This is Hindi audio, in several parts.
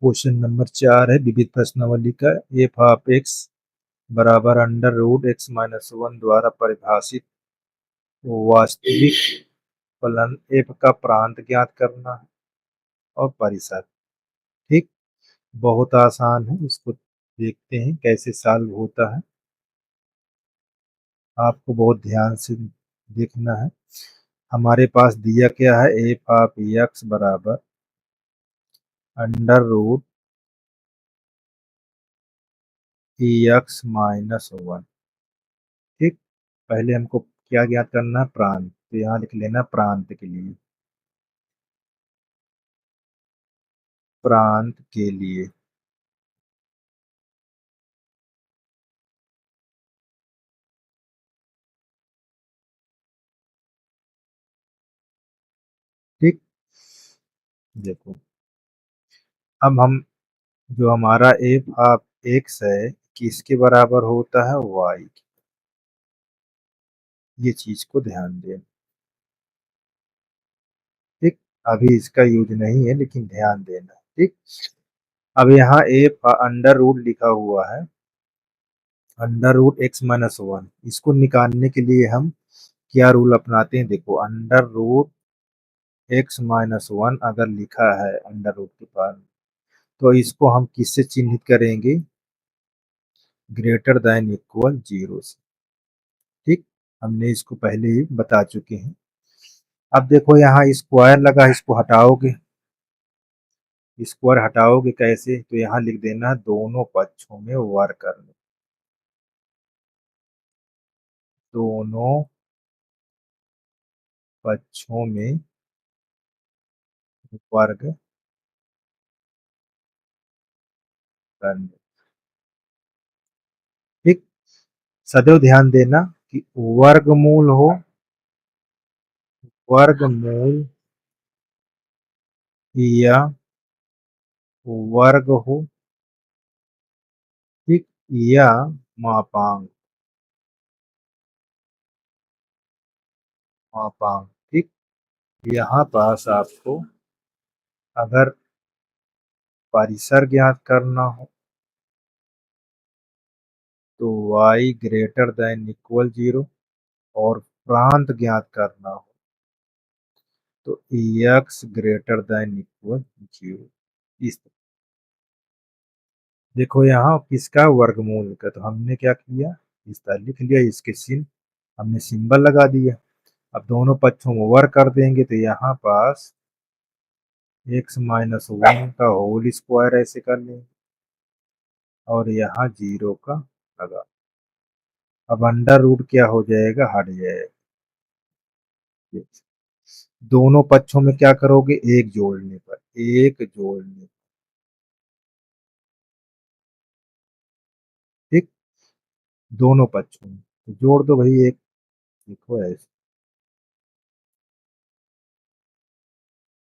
क्वेश्चन नंबर 4 है विविध प्रश्नावली का। एफ ऑफ एक्स बराबर अंडर रूट एक्स माइनस 1 द्वारा परिभाषित वास्तविक फलन एफ का प्रांत ज्ञात करना है और परिसर। ठीक, बहुत आसान है, इसको देखते हैं कैसे सॉल्व होता है। आपको बहुत ध्यान से देखना है। हमारे पास दिया क्या है, एफ ऑफ एक्स बराबर अंडर रूट एक्स माइनस 1। ठीक, पहले हमको क्या ज्ञात करना है, प्रांत। तो यहाँ लिख लेना प्रांत के लिए, प्रांत के लिए। ठीक, देखो अब हम जो हमारा एफ ऑफ एक्स है किसके बराबर होता है, वाई। ये चीज को ध्यान दें। ठीक, अभी इसका यूज नहीं है लेकिन ध्यान देना। ठीक, अब यहाँ एफ अंडर रूट लिखा हुआ है, अंडर रूट एक्स माइनस 1। इसको निकालने के लिए हम क्या रूल अपनाते हैं, देखो अंडर रूट एक्स माइनस 1 अगर लिखा है अंडर रूट के पास, तो इसको हम किससे चिन्हित करेंगे, ग्रेटर देन इक्वल 0 से। ठीक, हमने इसको पहले ही बता चुके हैं। अब देखो यहाँ स्क्वायर लगा, इसको हटाओगे, स्क्वायर हटाओगे कैसे, तो यहाँ लिख देना दोनों पक्षों में वर्ग करना, दोनों पक्षों में वर्ग करने। ठीक, सदैव ध्यान देना कि वर्गमूल हो, वर्गमूल या वर्ग हो, ठीक, या मापांक, मापांक। ठीक, यहाँ पास आपको अगर परिसर ज्ञात करना हो तो y ग्रेटर देन इक्वल 0, और प्रांत ज्ञात करना हो तो x ग्रेटर देन इक्वल 0। इस देखो यहाँ किसका, वर्गमूल का। तो हमने क्या किया, इस तरह लिख लिया, इसके चिन्ह हमने सिंबल लगा दिया। अब दोनों पक्षों में वर्ग कर देंगे तो यहाँ पास एक्स माइनस 1 का होल स्क्वायर ऐसे कर लेंगे, और यहाँ 0 का लगा। अब अंडर रूट क्या हो जाएगा, हट जाएगा। दोनों पक्षों में क्या करोगे, एक जोड़ने पर, एक जोड़ने पर। ठीक, दोनों पक्षों में तो जोड़ दो भाई एक, देखो ऐसे।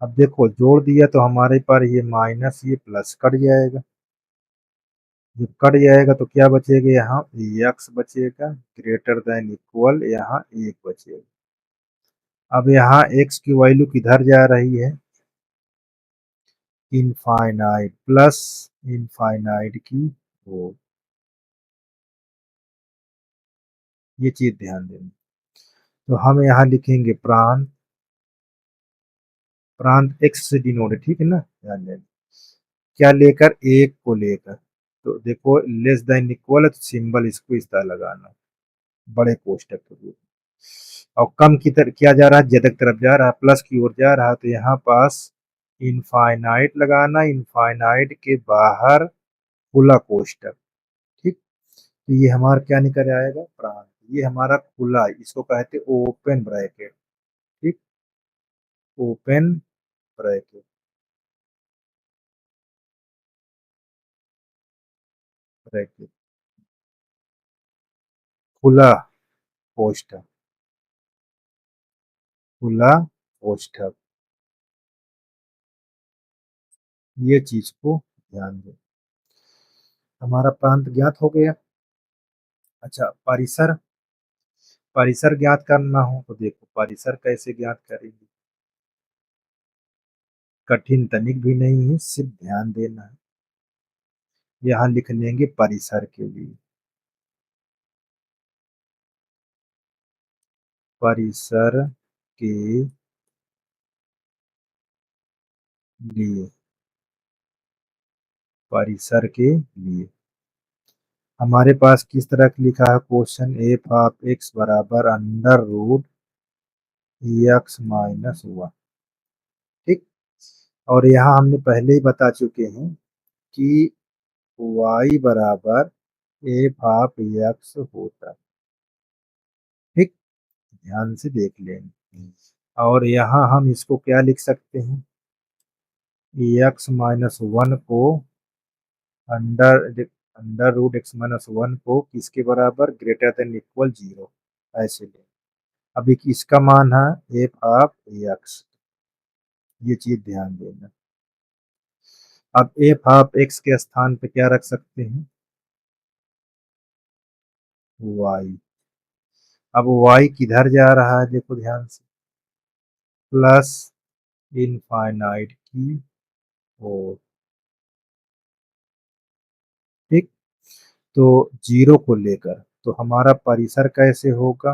अब देखो जोड़ दिया तो हमारे पर ये माइनस ये प्लस कट जाएगा। जब कट जाएगा तो क्या बचेगा, यहाँ एक्स बचेगा ग्रेटर देन इक्वल, यहाँ एक बचेगा। अब यहाँ एक्स की वैल्यू किधर जा रही है, इनफाइनाइट, प्लस इनफाइनाइट की वो, ये चीज ध्यान देना। तो हम यहाँ लिखेंगे प्रांत, प्रांत एक्स से डिनोट है, ठीक है ना, ध्यान देना। क्या लेकर, एक को लेकर। तो देखो लेस देन इक्वल है तो सिंबल इसको इस तरह लगाना, बड़े कोष्टक के रूप में। और कम की तरफ क्या जा रहा है, ज्यादा तरफ जा रहा है, प्लस की ओर जा रहा है, तो यहाँ पास इनफाइनाइट लगाना, इनफाइनाइट के बाहर खुला कोष्टक। ठीक, तो ये हमारा क्या निकल आएगा, प्रांत। ये हमारा खुला, इसको कहते ओपन ब्रैकेट। ठीक, ओपन ब्रैकेट, ब्रैकेट, खुला कोष्टक, खुला कोष्ठक। ये चीज को ध्यान दें। हमारा प्रांत ज्ञात हो गया। अच्छा, परिसर, परिसर ज्ञात करना हो तो देखो परिसर कैसे ज्ञात करेंगे, कठिन तनिक भी नहीं है, सिर्फ ध्यान देना है। यहाँ लिख लेंगे परिसर के लिए, परिसर के लिए, परिसर के लिए। हमारे पास किस तरह का लिखा है क्वेश्चन, एफ ऑफ एक्स बराबर under root X minus one. ठीक। और यहाँ हमने पहले ही बता चुके हैं कि y बराबर एफ ऑफ एक्स होता है। ठीक। ध्यान से देख लेंगे। और यहाँ हम इसको क्या लिख सकते हैं, एक्स माइनस वन को under under root X minus one को किसके बराबर, ग्रेटर देन इक्वल जीरो, ऐसे ले। अभी इसका मान है एफ ऑफ एक्स, ये चीज ध्यान देना। अब एफ ऑफ एक्स के स्थान पे क्या रख सकते हैं, वाई। अब वाई किधर जा रहा है देखो ध्यान से, प्लस इनफाइनाइट की ओर। ठीक। तो जीरो को लेकर, तो हमारा परिसर कैसे होगा,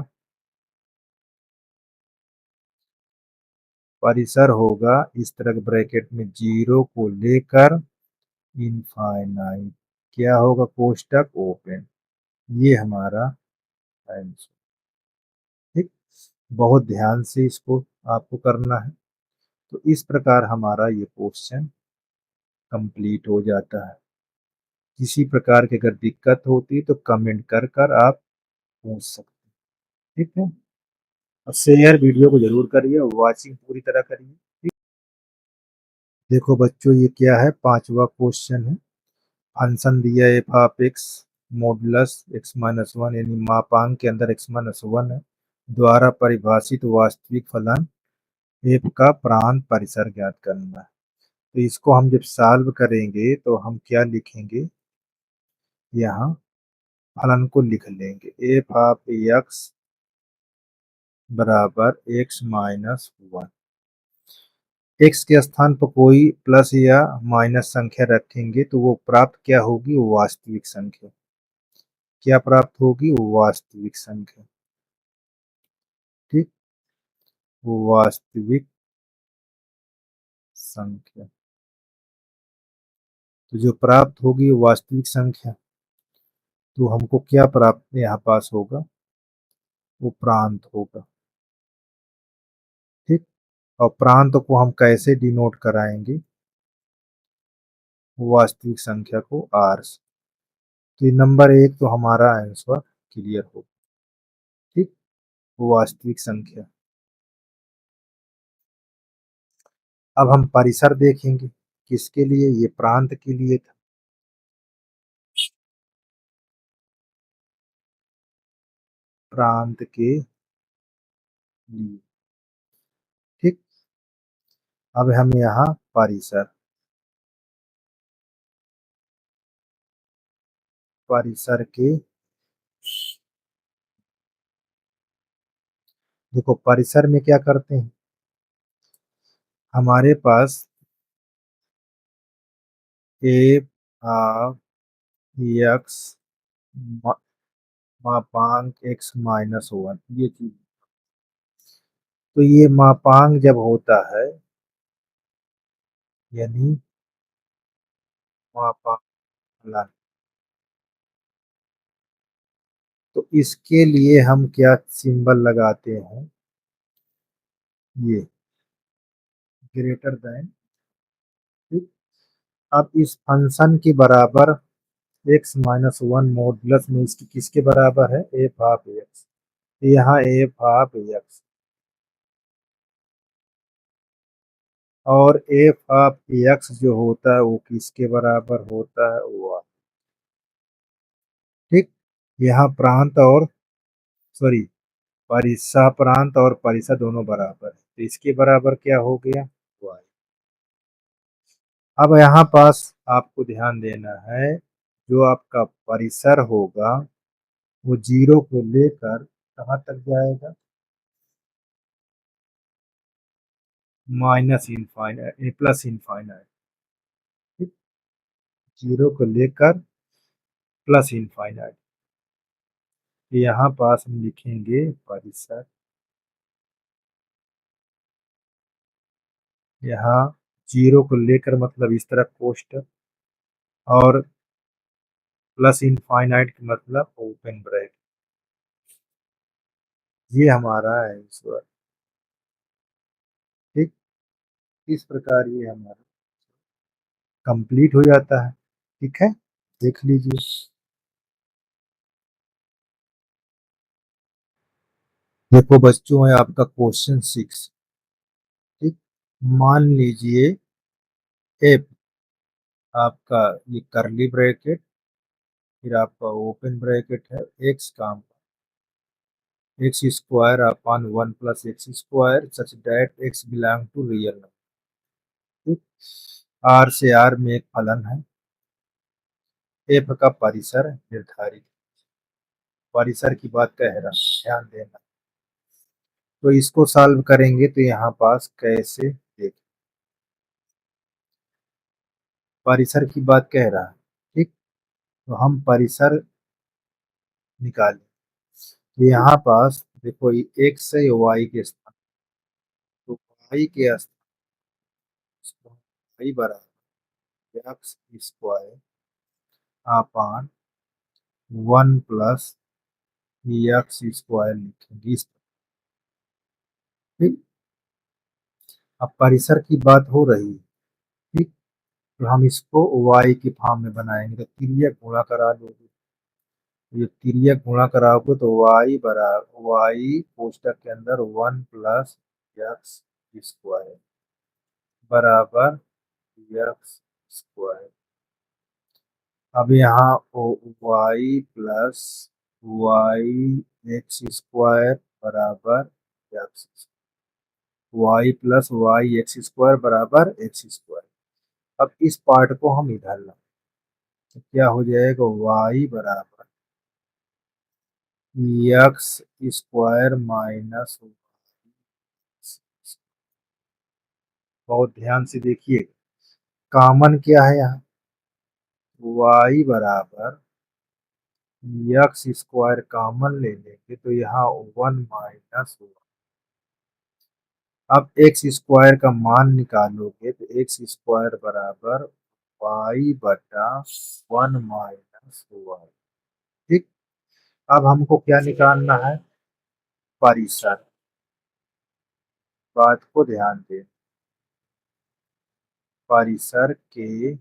परिसर होगा इस तरह के ब्रैकेट में, जीरो को लेकर इनफाइनाइट, क्या होगा, कोष्टक ओपन। ये हमारा आंसर। ठीक। बहुत ध्यान से इसको आपको करना है। तो इस प्रकार हमारा ये क्वेश्चन कंप्लीट हो जाता है। किसी प्रकार की अगर दिक्कत होती है तो कमेंट कर कर आप पूछ सकते हैं। ठीक है। और शेयर वीडियो को जरूर करिए, वॉचिंग पूरी तरह करिए। ठीक। देखो बच्चों, ये क्या है, पांचवा क्वेश्चन है। फंक्शन दिया F of x modulus x minus one, यानी मापांक के अंदर एक्स माइनस वन है, द्वारा परिभाषित वास्तविक फलन एफ का प्रांत परिसर ज्ञात करना है। तो इसको हम जब सॉल्व करेंगे तो हम क्या लिखेंगे, यहाँ फलन को लिख लेंगे, एफ ऑफ एक्स बराबर एक्स माइनस वन। एक्स के स्थान पर कोई प्लस या माइनस संख्या रखेंगे तो वो प्राप्त क्या होगी, वो वास्तविक संख्या। क्या प्राप्त होगी, वो वास्तविक संख्या। ठीक। वो वास्तविक संख्या। तो जो प्राप्त होगी वो वास्तविक संख्या, तो हमको क्या प्राप्त यहाँ पास होगा, वो प्रांत होगा। ठीक। और प्रांत को हम कैसे डिनोट कराएंगे, वास्तविक संख्या को आर से। तो ये नंबर एक तो हमारा आंसर क्लियर हो। ठीक। वो वास्तविक संख्या। अब हम परिसर देखेंगे, किसके लिए, ये प्रांत के लिए था। प्रांत के लिए। ठीक। अब हम यहाँ परिसर, परिसर के, देखो परिसर में क्या करते हैं, हमारे पास ए ऑफ एक्स मापांक एक्स माइनस वन, ये चीज। तो ये मापांक जब होता है, यानी मापांक फलन, तो इसके लिए हम क्या सिंबल लगाते हैं, ये ग्रेटर देन। ठीक। अब इस फंक्शन के बराबर एक्स माइनस वन मॉडुलस में इसकी किसके बराबर है, एफ ऑफ एक्स। यहाँ एफ ऑफ एक्स, और एफ ऑफ एक्स जो होता है वो किसके बराबर होता है, वो। ठीक। यहाँ प्रांत और, सॉरी, परिसा प्रांत और परिसा दोनों बराबर है, तो इसके बराबर क्या हो गया, y। अब यहाँ पास आपको ध्यान देना है, जो आपका परिसर होगा वो जीरो को लेकर कहाँ तक जाएगा, माइनस इनफाइनाइट प्लस इनफाइनाइट। ठीक। जीरो को लेकर प्लस इनफाइनाइट। यहाँ पास हम लिखेंगे परिसर, यहाँ जीरो को लेकर मतलब इस तरफ कोष्टक, और प्लस इनफाइनाइट का मतलब ओपन ब्रैकेट। ये हमारा आंसर। ठीक, इस प्रकार ये हमारा कंप्लीट हो जाता है। ठीक है, देख लीजिए। देखो बच्चों, है आपका क्वेश्चन 6। ठीक, मान लीजिए एफ आपका ये करली ब्रैकेट, फिर आपका ओपन ब्रैकेट है, X comma X square upon 1 plus x square such that X belong to real number. ठीक, आर से आर में एक फलन है, एफ का परिसर निर्धारित। परिसर की बात कह रहा हूं, ध्यान देना। तो इसको सॉल्व करेंगे तो यहाँ पास कैसे देख, परिसर की बात कह रहा है। ठीक, तो हम परिसर निकालें। तो यहाँ पास देखो ये एक्स है, वाई के स्थान, तो वाई के स्थान वाई बराबर x square upon 1 plus x square लिखेंगे इस पर। ठीक, अब परिसर की बात हो रही है। ठीक, तो हम इसको वाई की फॉर्म में बनाएंगे, तो तिर्यक गुणा करा लोगे, ये तिर्यक गुणा कराओगे तो वाई बराबर वाई कोष्टक के अंदर 1 प्लस एक्स स्क्वायर बराबर एक्स स्क्वायर। अब यहाँ y plus y x square बराबर x, y plus y x square बराबर एक्स स्क्वायर। अब इस पार्ट को हम इधर लाएं तो क्या हो जाएगा, वाई बराबर एक्स स्क्वायर माइनस, बहुत ध्यान से देखिए, कॉमन क्या है यहाँ, वाई बराबर एक्स स्क्वायर कॉमन ले लेंगे तो यहाँ 1 माइनस 1। अब एक्स स्क्वायर का मान निकालोगे तो एक्स स्क्वायर बराबर वाई बटा 1 माइनस वाई। ठीक, अब हमको क्या निकालना है, परिसर। बात को ध्यान दें, परिसर के लिए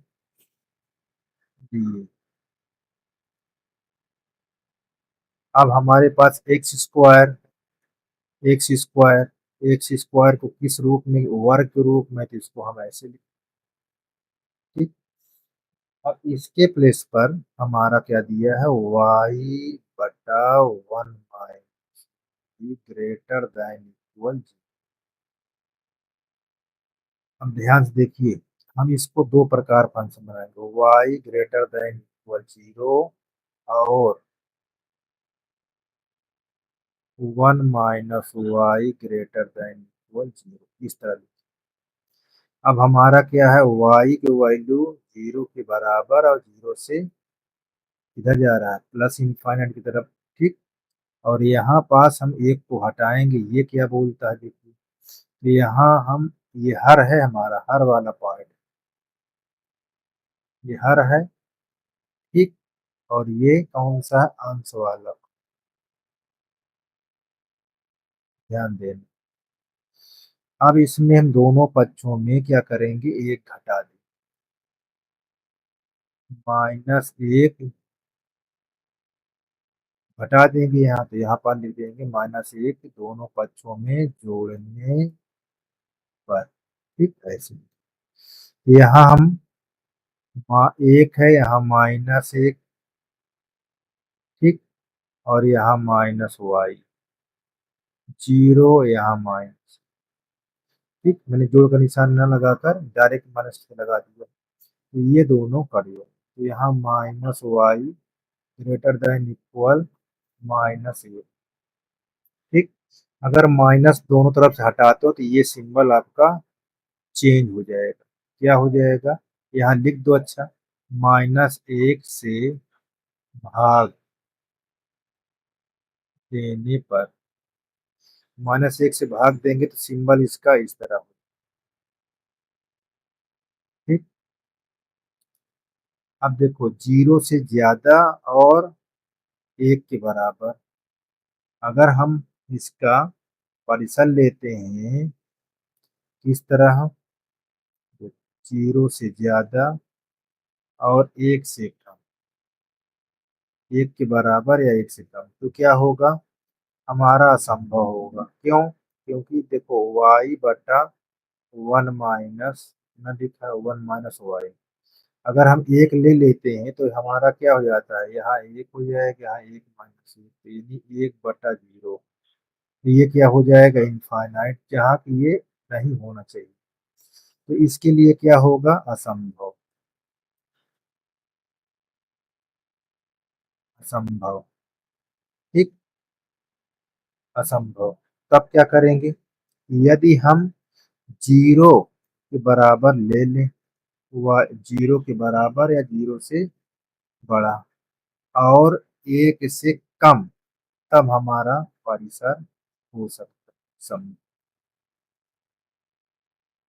अब हमारे पास एक्स स्क्वायर को किस रूप में, वर्ग के रूप में, तो इसको हम ऐसे लिख। ठीक, अब इसके प्लेस पर हमारा क्या दिया है, वाई बटा 1 माइनस ग्रेटर देन इक्वल। अब ध्यान से देखिए, हम इसको दो प्रकार फंक्शन बनाएंगे, वाई ग्रेटर देन इक्वल 0 और 1 minus Y greater than equal 0, इस तरह। अब हमारा क्या है, वाई की वैल्यू 0 के बराबर और 0 से इधर जा रहा है प्लस इनफाइनाइट की तरफ। ठीक, और यहाँ पास हम एक को हटाएंगे, ये क्या बोलता है देखिए, तो यहाँ हम, ये हर है हमारा, हर वाला पॉइंट, ये हर है। ठीक, और ये कौन सा है, अंश वाला, ध्यान देना। अब इसमें हम दोनों पक्षों में क्या करेंगे, एक घटा दें, -1 घटा देंगे यहाँ, तो यहाँ पर लिख देंगे -1 दोनों पक्षों में जोड़ने पर। ठीक, ऐसे यहाँ हम एक है, यहाँ -1। ठीक, और यहाँ माइनस वाई, 0 यहाँ माइनस। ठीक, मैंने जोड़ का निशान न लगाकर डायरेक्ट माइनस से लगा दिया, तो ये दोनों कट गए, तो यहाँ -वाई ग्रेटर देन इक्वल -1। ठीक, अगर माइनस दोनों तरफ से हटाते हो तो ये सिंबल आपका चेंज हो जाएगा, क्या हो जाएगा, यहाँ लिख दो। अच्छा, -1 से भाग देने पर, -1 से भाग देंगे तो सिंबल इसका इस तरह हो, ठीक। अब देखो 0 से ज्यादा और 1 के बराबर, अगर हम इसका परिसर लेते हैं किस तरह, 0 से ज्यादा और 1 से कम, 1 के बराबर या 1 से कम, तो क्या होगा, हमारा असंभव होगा। क्यों? क्योंकि देखो y बटा 1 माइनस, न लिखा है 1 माइनस वाई, अगर हम 1 ले लेते हैं तो हमारा क्या हो जाता है, यहाँ 1 हो जाएगा, यहाँ 1 माइनस 1, तो यानी 1 बटा 0, तो ये क्या हो जाएगा, इनफाइनाइट, जहाँ की ये नहीं होना चाहिए, तो इसके लिए क्या होगा, असंभव, असंभव, ठीक, असंभव। तब क्या करेंगे, यदि हम 0 के बराबर ले लें, 0 के बराबर या 0 से बड़ा और 1 से कम, तब हमारा परिसर हो सकता है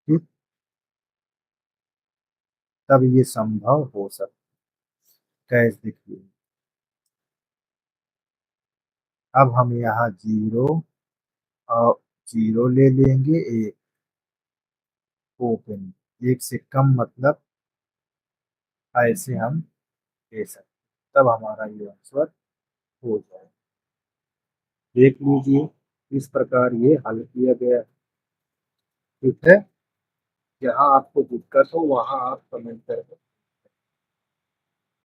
ठीक, तब ये संभव हो सकता है। कैसे, देखिए, अब हम यहाँ 0 और 0 ले लेंगे, 1 ओपन, 1 से कम मतलब ऐसे हम ले सकते, तब हमारा ये आंसर हो जाए। देख लीजिए इस प्रकार ये हल किया गया, ठीक है। जहाँ आपको दिक्कत हो वहाँ आप कमेंट करें।